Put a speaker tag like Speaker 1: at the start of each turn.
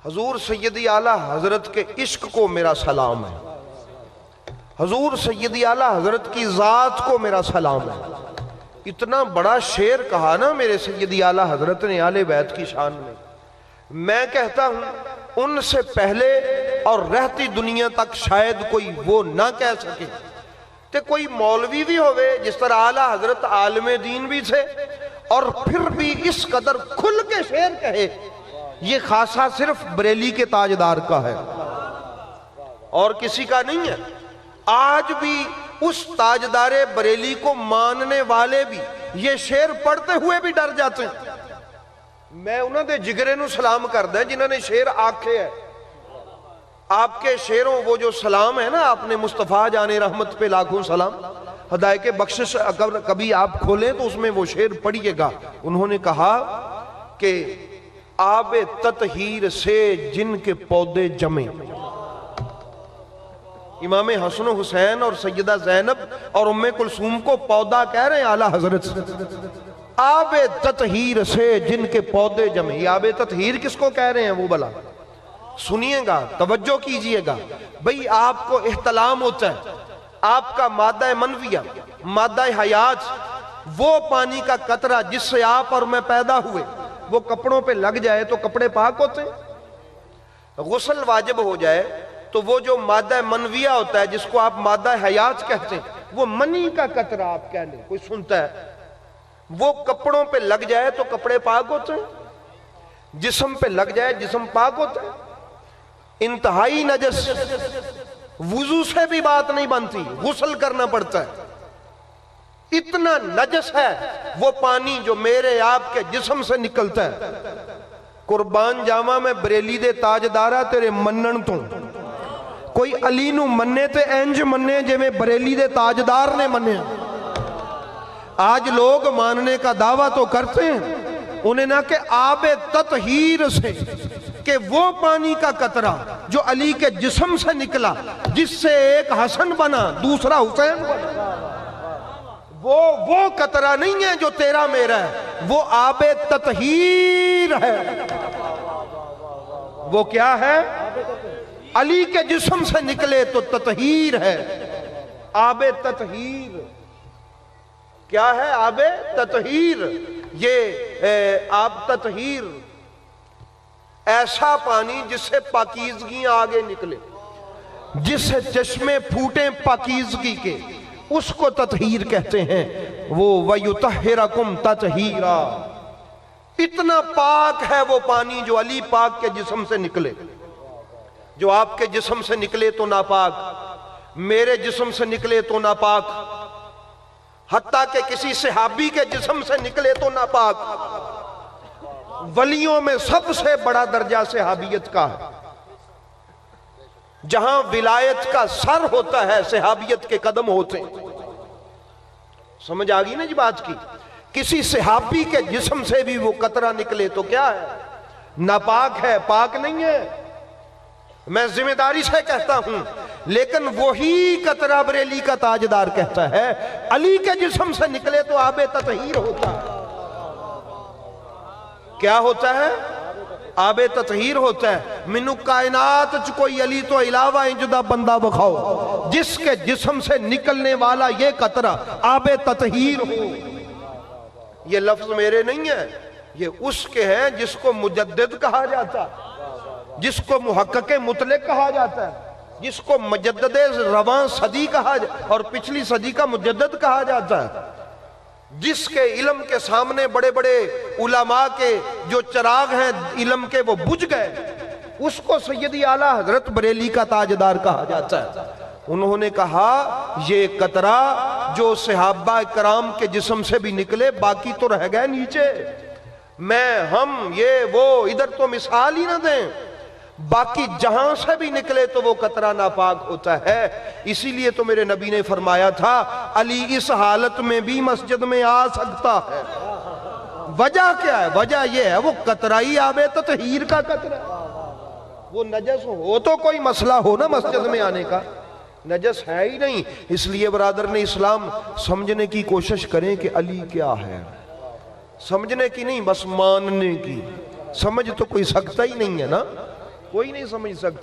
Speaker 1: حضور سیدی اعلیٰ حضرت کے عشق کو میرا سلام ہے، حضور سیدی اعلیٰ حضرت کی ذات کو میرا سلام ہے۔ اتنا بڑا شعر کہا نا میرے سیدی اعلیٰ حضرت نے اہل بیت کی شان میں کہتا ہوں ان سے پہلے اور رہتی دنیا تک شاید کوئی وہ نہ کہہ سکے تے کوئی مولوی بھی ہوئے جس طرح اعلیٰ حضرت عالم دین بھی تھے اور پھر بھی اس قدر کھل کے شعر کہے، یہ خاصہ صرف بریلی کے تاجدار کا ہے اور کسی کا نہیں ہے۔ آج بھی اس تاجدار بریلی کو ماننے والے بھی یہ شعر پڑھتے ہوئے بھی ڈر جاتے ہیں۔ میں انہوں نے جگرے نو سلام کر دیں جنہوں نے شعر آکھے ہے۔ آپ کے شعروں وہ جو سلام ہے نا، آپ نے مصطفیٰ جان رحمت پہ لاکھوں سلام، ہدایت کے بخشش اگر کبھی آپ کھولیں تو اس میں وہ شعر پڑھیے گا۔ انہوں نے کہا کہ آب تطہیر سے جن کے پودے جمیں، امام حسن و حسین اور سیدہ زینب اور ام کلثوم کو پودا کہہ رہے ہیں اعلیٰ حضرت، آب تطہیر سے جن کے پودے جمیں۔ یہ آب تطہیر کس کو کہہ رہے ہیں وہ بلا سنیے گا، توجہ کیجئے گا۔ بھئی آپ کو احتلام ہوتا ہے، آپ کا مادہ منویہ، مادہ حیات، وہ پانی کا قطرہ جس سے آپ اور میں پیدا ہوئے، وہ کپڑوں پہ لگ جائے تو کپڑے پاک ہوتے ہیں؟ غسل واجب ہو جائے تو وہ جو مادہ منویہ ہوتا ہے جس کو آپ مادہ حیات کہتے ہیں، وہ منی کا قطرہ آپ کہہ لیں، کوئی سنتا ہے، وہ کپڑوں پہ لگ جائے تو کپڑے پاک ہوتے ہیں، جسم پہ لگ جائے جسم پاک ہوتا ہے۔ انتہائی نجس، وضو سے بھی بات نہیں بنتی، غسل کرنا پڑتا ہے۔ اتنا نجس ہے وہ پانی جو میرے آپ کے جسم سے نکلتا ہے۔ قربان جاواں میں بریلی دے تاجدارہ تیرے منن تو کوئی علی نو مننے تے انج مننے جے میں بریلی دے تاجدار نے مننے۔ آج لوگ ماننے کا دعویٰ تو کرتے ہیں، انہیں نہ کہ آب تطہیر سے، کہ وہ پانی کا قطرہ جو علی کے جسم سے نکلا، جس سے ایک حسن بنا دوسرا حسین بنا، وہ قطرہ نہیں ہے جو تیرا میرا ہے، وہ آب تطہیر ہے۔ وہ کیا ہے؟ علی کے جسم سے نکلے تو تطہیر ہے۔ آب تطہیر کیا ہے؟ آب تطہیر، یہ آب تطہیر ایسا پانی جس سے پاکیزگیاں آگے نکلے، جس سے چشمے پھوٹیں پاکیزگی کے، اس کو تطہیر کہتے ہیں۔ وہ وَيُطَهِّرَكُمْ تَطْهِيرًا، اتنا پاک ہے وہ پانی جو علی پاک کے جسم سے نکلے۔ جو آپ کے جسم سے نکلے تو ناپاک، میرے جسم سے نکلے تو ناپاک، حتیٰ کہ کسی صحابی کے جسم سے نکلے تو ناپاک۔ ولیوں میں سب سے بڑا درجہ صحابیت کا ہے، جہاں ولایت کا سر ہوتا ہے صحابیت کے قدم ہوتے ہیں۔ سمجھ آگئی نا جی بات کی؟ کسی صحابی کے جسم سے بھی وہ قطرہ نکلے تو کیا ہے؟ ناپاک ہے، پاک نہیں ہے۔ میں ذمہ داری سے کہتا ہوں، لیکن وہی قطرہ بریلی کا تاجدار کہتا ہے علی کے جسم سے نکلے تو آب تطہیر ہوتا ہے۔ کیا ہوتا ہے؟ آب تطہیر ہوتا ہے۔ منو کائنات چ کوئی علی تو علاوہ انجدہ بندہ بکھاؤ جس کے جسم سے نکلنے والا یہ قطرہ آب تطہیر ہو۔ یہ لفظ میرے نہیں ہے، یہ اس کے ہیں جس کو مجدد کہا جاتا ہے، جس کو محقق مطلق کہا جاتا ہے، جس کو مجدد رواں صدی کہا جاتا ہے اور پچھلی صدی کا مجدد کہا جاتا ہے، جس کے علم کے سامنے بڑے بڑے علماء کے جو چراغ ہیں علم کے وہ بجھ گئے، اس کو سیدی اعلیٰ حضرت بریلی کا تاجدار کہا جاتا ہے۔ انہوں نے کہا یہ قطرہ جو صحابہ کرام کے جسم سے بھی نکلے، باقی تو رہ گئے نیچے، ہم یہ وہ ادھر تو مثال ہی نہ دیں، باقی جہاں سے بھی نکلے تو وہ قطرہ ناپاک ہوتا ہے۔ اسی لیے تو میرے نبی نے فرمایا تھا علی اس حالت میں بھی مسجد میں آ سکتا ہے۔ وجہ کیا ہے؟ وجہ یہ ہے وہ قطرہی آب تطہیر کا قطرہ، وہ نجس ہو تو کوئی مسئلہ ہو نا مسجد میں آنے کا، نجس ہے ہی نہیں۔ اس لیے برادران اسلام سمجھنے کی کوشش کریں کہ علی کیا ہے، سمجھنے کی نہیں بس ماننے کی۔ سمجھ تو کوئی سکتا ہی نہیں ہے نا، کوئی نہیں سمجھ سکتا.